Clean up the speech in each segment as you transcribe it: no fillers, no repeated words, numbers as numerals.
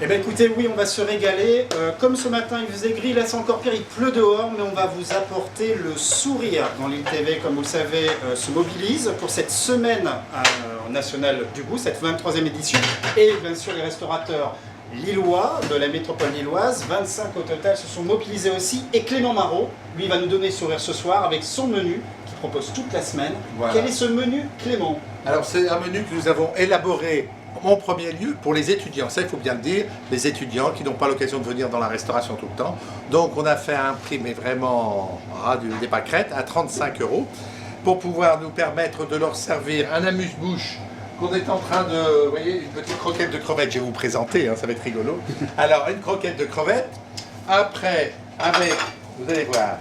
Eh bien écoutez, oui, on va se régaler. Comme ce matin il faisait gris, là c'est encore pire, il pleut dehors, mais on va vous apporter le sourire. Dans l'île TV, comme vous le savez, se mobilise pour cette semaine nationale du goût, cette 23e édition. Et bien sûr les restaurateurs lillois, de la métropole lilloise, 25 au total, se sont mobilisés aussi. Et Clément Marot, lui, va nous donner sourire ce soir avec son menu qu'il propose toute la semaine. Voilà. Quel est ce menu, Clément? Alors c'est un menu que nous avons élaboré en premier lieu pour les étudiants, ça il faut bien le dire, les étudiants qui n'ont pas l'occasion de venir dans la restauration tout le temps. Donc on a fait un prix mais vraiment des pâquerettes à 35 € pour pouvoir nous permettre de leur servir un amuse-bouche qu'on est en train de, vous voyez, une petite croquette de crevettes, je vais vous présenter, hein, ça va être rigolo. Alors une croquette de crevettes, après avec, vous allez voir,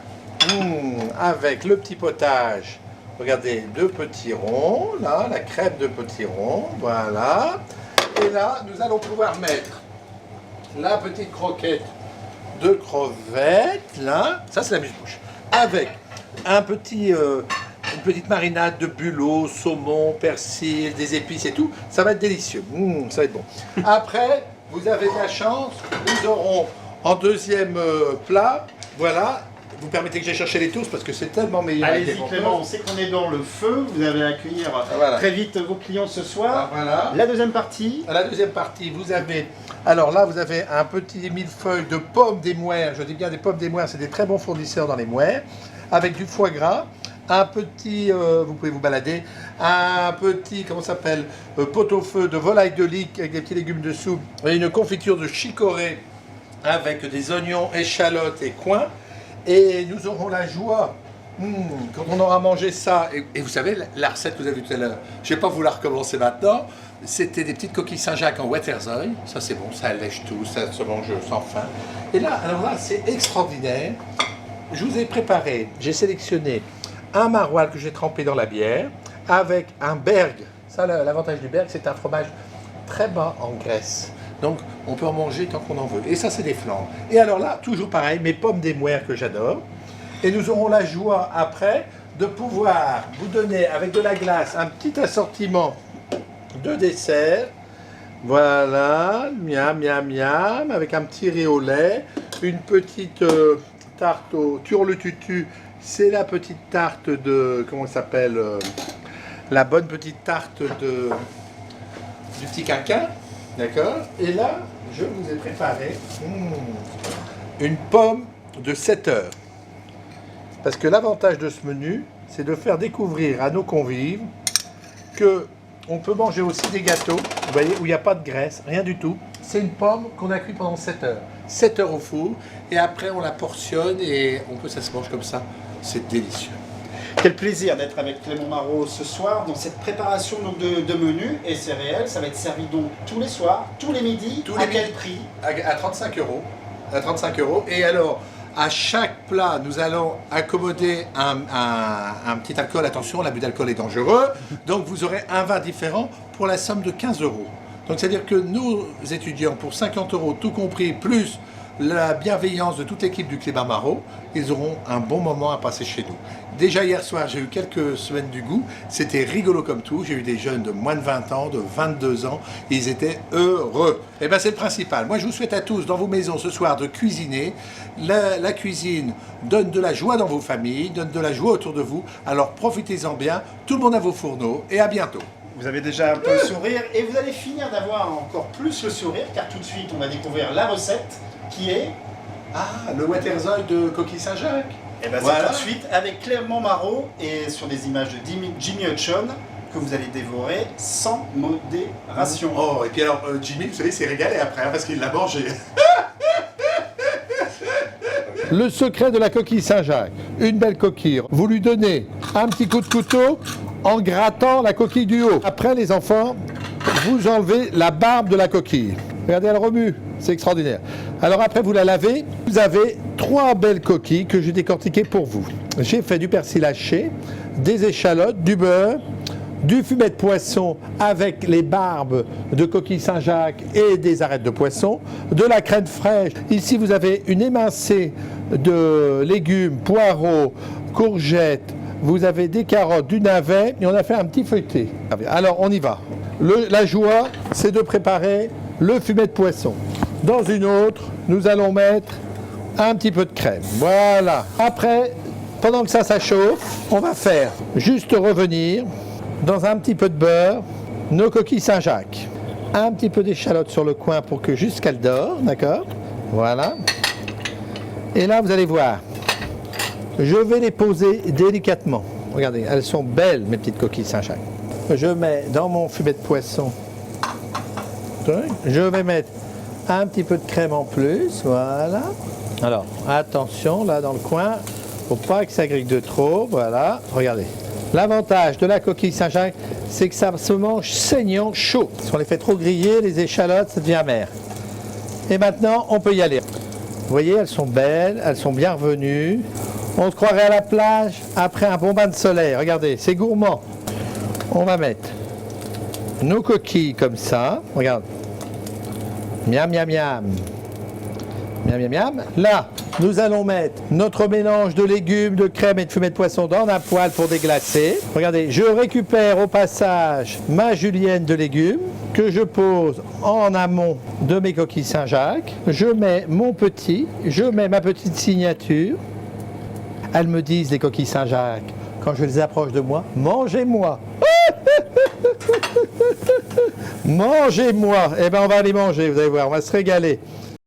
avec le petit potage. Regardez, deux petits ronds, là, la crème de petits ronds, voilà. Et là, nous allons pouvoir mettre la petite croquette de crevettes, là, ça c'est la muse-bouche, avec un petit, une petite marinade de bulot, saumon, persil, des épices et tout, ça va être délicieux, ça va être bon. Après, vous avez de la chance, nous aurons en deuxième plat, voilà. Vous permettez que j'aille chercher les toasts parce que c'est tellement meilleur. Allez-y Clément, on sait qu'on est dans le feu, vous allez accueillir très vite vos clients ce soir. Voilà. La deuxième partie. La deuxième partie, vous avez, alors là vous avez un petit millefeuille de pommes des Mouères, je dis bien des pommes des Mouères, c'est des très bons fournisseurs dans les Mouères, avec du foie gras, un petit, vous pouvez vous balader, un petit, comment ça s'appelle, pot-au-feu de volaille de Lique avec des petits légumes dessous, et une confiture de chicorée avec des oignons, échalotes et coings. Et nous aurons la joie, quand on aura mangé ça, et vous savez, la recette que vous avez vue tout à l'heure, je ne vais pas vous la recommencer maintenant, c'était des petites coquilles Saint-Jacques en Waterzooi, ça c'est bon, ça allège tout, ça se mange sans faim. Et là, alors là, c'est extraordinaire, je vous ai préparé, j'ai sélectionné un maroilles que j'ai trempé dans la bière, avec un berg, ça l'avantage du berg, c'est un fromage très bas en graisse. Donc, on peut en manger tant qu'on en veut. Et ça, c'est des flandres. Et alors là, toujours pareil, mes pommes des Mouères que j'adore. Et nous aurons la joie, après, de pouvoir vous donner, avec de la glace, un petit assortiment de dessert. Voilà, miam, miam, miam, avec un petit riz au lait, une petite tarte au turlututu. C'est la petite tarte de, comment ça s'appelle, la bonne petite tarte du petit quinquin. D'accord? Et là, je vous ai préparé une pomme de 7 heures. Parce que l'avantage de ce menu, c'est de faire découvrir à nos convives que on peut manger aussi des gâteaux, vous voyez, où il n'y a pas de graisse, rien du tout. C'est une pomme qu'on a cuit pendant 7 heures. 7 heures au four, et après on la portionne et ça se mange comme ça. C'est délicieux. Quel plaisir d'être avec Clément Marot ce soir dans cette préparation donc, de menus, et c'est réel, ça va être servi donc tous les soirs, tous les midis, quel prix? À 35 €. À 35 €. Et alors, à chaque plat, nous allons accommoder un petit alcool. Attention, l'abus d'alcool est dangereux. Donc vous aurez un vin différent pour la somme de 15 €. Donc c'est-à-dire que nos étudiants, pour 50 € tout compris, plus la bienveillance de toute l'équipe du Clément Marot, ils auront un bon moment à passer chez nous. Déjà hier soir, j'ai eu quelques semaines du goût, c'était rigolo comme tout, j'ai eu des jeunes de moins de 20 ans, de 22 ans, ils étaient heureux. Et bien c'est le principal. Moi je vous souhaite à tous dans vos maisons ce soir de cuisiner. La cuisine donne de la joie dans vos familles, donne de la joie autour de vous, alors profitez-en bien, tout le monde à vos fourneaux et à bientôt. Vous avez déjà un peu le sourire et vous allez finir d'avoir encore plus le sourire car tout de suite on va découvrir la recette qui est... le Waterzooi de coquille Saint-Jacques. Et bien c'est tout de suite avec Clément Marot et sur des images de Jimmy Hutchon que vous allez dévorer sans modération. Oh, et puis alors Jimmy, vous savez, s'est régalé après parce qu'il l'a mangé. Le secret de la coquille Saint-Jacques, une belle coquille. Vous lui donnez un petit coup de couteau en grattant la coquille du haut. Après les enfants, vous enlevez la barbe de la coquille. Regardez, elle remue, c'est extraordinaire. Alors après, vous la lavez. Vous avez 3 belles coquilles que j'ai décortiquées pour vous. J'ai fait du persil haché, des échalotes, du beurre, du fumet de poisson avec les barbes de coquille Saint-Jacques et des arêtes de poisson, de la crème fraîche. Ici, vous avez une émincée de légumes, poireaux, courgettes, vous avez des carottes, du navet et on a fait un petit feuilleté. Alors, on y va. La joie, c'est de préparer le fumet de poisson. Dans une autre, nous allons mettre un petit peu de crème. Voilà. Après, pendant que ça chauffe, on va faire juste revenir dans un petit peu de beurre nos coquilles Saint-Jacques. Un petit peu d'échalote sur le coin pour que juste qu'elle dort, d'accord? Voilà. Et là, vous allez voir, je vais les poser délicatement. Regardez, elles sont belles, mes petites coquilles Saint-Jacques. Je mets dans mon fumet de poisson, je vais mettre un petit peu de crème en plus, voilà. Alors, attention, là dans le coin, faut pas que ça grille de trop, voilà. Regardez. L'avantage de la coquille Saint-Jacques, c'est que ça se mange saignant, chaud. Si on les fait trop griller, les échalotes, ça devient amer. Et maintenant, on peut y aller. Vous voyez, elles sont belles, elles sont bien revenues. On se croirait à la plage après un bon bain de soleil. Regardez, c'est gourmand. On va mettre nos coquilles comme ça. Regarde. Miam, miam, miam. Miam, miam, miam. Là, nous allons mettre notre mélange de légumes, de crème et de fumée de poisson dans un poêle pour déglacer. Regardez, je récupère au passage ma julienne de légumes que je pose en amont de mes coquilles Saint-Jacques. Je mets je mets ma petite signature. Elles me disent, les coquilles Saint-Jacques, quand je les approche de moi, mangez-moi. Mangez-moi. Eh bien, on va les manger, vous allez voir, on va se régaler.